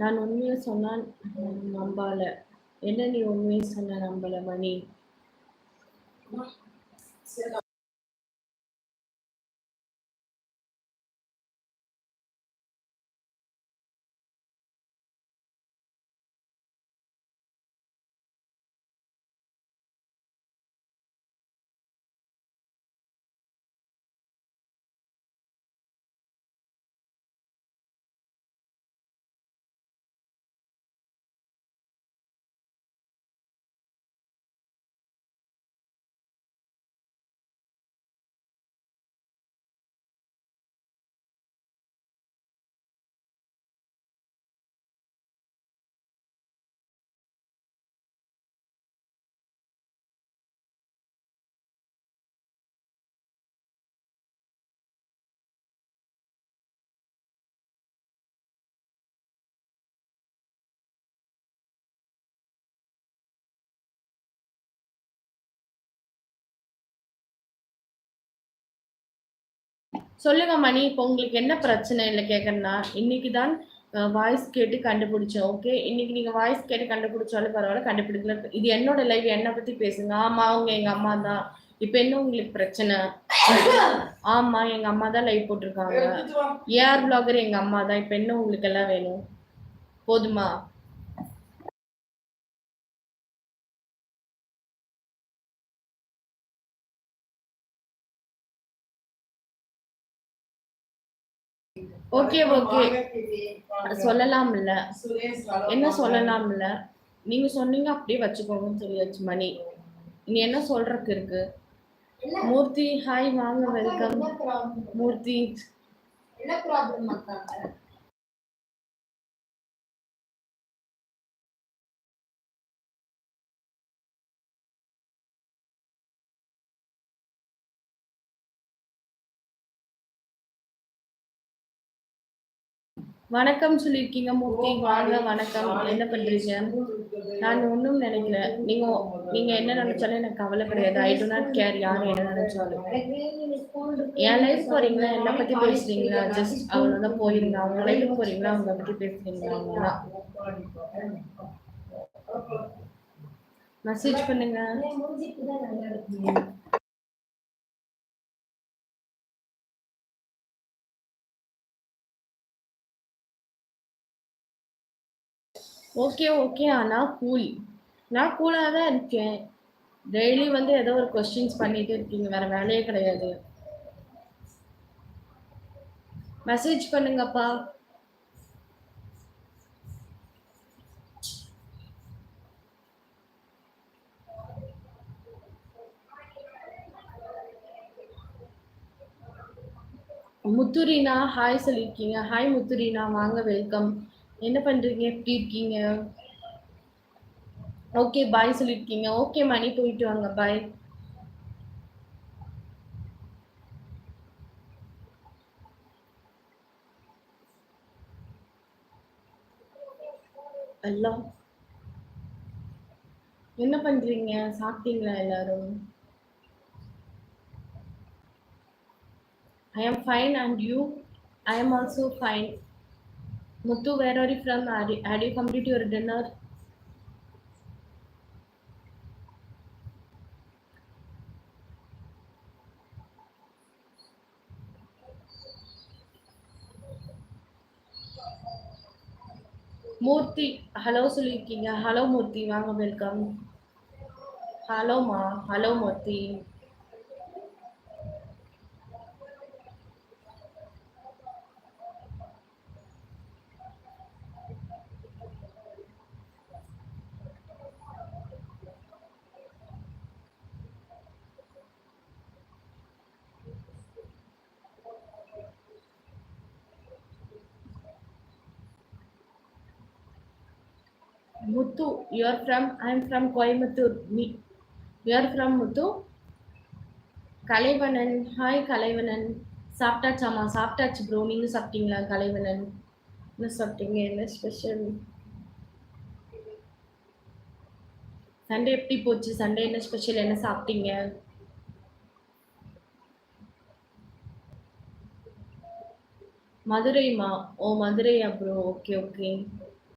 நான் உண்மைய சொன்னா நம்பால. என்ன நீ உண்மைய சொன்னா நம்பல மணி? சொல்லுங்க மணி. இப்போ உங்களுக்கு என்ன பிரச்சனை இல்ல கேட்கறேன்னா, இன்னைக்கு தான் வாய்ஸ் கேட்டு கண்டுபிடிச்சேன். ஓகே. இன்னைக்கு நீங்க வாய்ஸ் கேட்டு கண்டுபிடிச்சாலும் பரவால்ல, கண்டுபிடிக்கல. இது என்னோட லைவ். என்ன பத்தி பேசுங்க. ஆமா, அவங்க எங்க அம்மா தான். இப்ப என்ன உங்களுக்கு பிரச்சனை? ஆமா, எங்க அம்மா தான் லைவ் போட்டிருக்காங்க. ஏஆர் பிளாகர் எங்க அம்மா தான். இப்ப என்ன உங்களுக்கு எல்லாம் வேணும்? போதுமா? Okay, okay. சொல்லலாம்ல. என்ன சொல்லலாம்ல? நீங்க சொன்னீங்க அப்படியே வச்சுக்கோங்கன்னு சொல்லியாச்சு மணி. இனி என்ன சொல்றதுக்கு இருக்கு? மூர்த்தி ஹாய், வாங்க, வெல்கம். மூர்த்தி என்ன ப்ராப்ளம் அக்கா? வணக்கம் சொல்லியிருக்கீங்க மூர்த்தி. வாங்க, வணக்கம். என்ன பண்றீங்க? நான் ஒன்றும் நினைக்கல. நீங்க நீங்க என்ன நினைச்சாலும் எனக்கு கவலை கிடையாது. ஐ டு நாட் கேர் யார் என்ன நினைச்சாலும். என் லைஃப் போறீங்களா? என்ன பத்தி பேசுறீங்களா? ஜஸ்ட் அவ்வளவுதான் போயிருங்க. அவங்க லைஃப் போறீங்களா? அவங்க பத்தி பேசுறீங்களா? அவ்வளவுதான். மெசேஜ் பண்ணுங்க. Okay, okay. ஆனா கூல். நான் கூலா தான் இருக்கேன். டெய்லி வந்து ஏதோ ஒரு கொஸ்டின்ஸ் பண்ணிட்டு இருக்கீங்க. வேற வேலையே கிடையாது. மெசேஜ் பண்ணுங்கப்பா. முத்துரீனா ஹாய் சொல்லியிருக்கீங்க. ஹாய் முத்துரீனா, வாங்க, வெல்கம். என்ன பண்றீங்க? எப்படி இருக்கீங்க? ஓகே, பாய் சொல்லியிருக்கீங்க. ஓகே மணி, போயிட்டு வாங்க. பாய். எல்லாம் என்ன பண்றீங்க? சாப்பிட்டீங்களா எல்லாரும்? I am fine, and you? I am also fine. Muthu, where are you from? Had you completed your dinner? Murthy hello சொல்லியிருக்கீங்க. ஹலோ மூர்த்தி, வாங்க, வெல்கம். ஹலோமா. Hello Murthy. Muthu, you are from? I am from Coimbatore. Me. You are from Muthu? Kalaivanan hi Kalaivanan. சாப்பிட்டாச்சாமா? சாப்பிட்டாச்சு bro. நீங்க சாப்பிட்டீங்களா கலைவணன்? என்ன சாப்பிட்டீங்க? என்ன ஸ்பெஷல்? சண்டே எப்படி போச்சு? சண்டே என்ன ஸ்பெஷல்? என்ன சாப்பிட்டீங்க? மதுரைமா? ஓ, மதுரையா ப்ரோ? Okay, okay.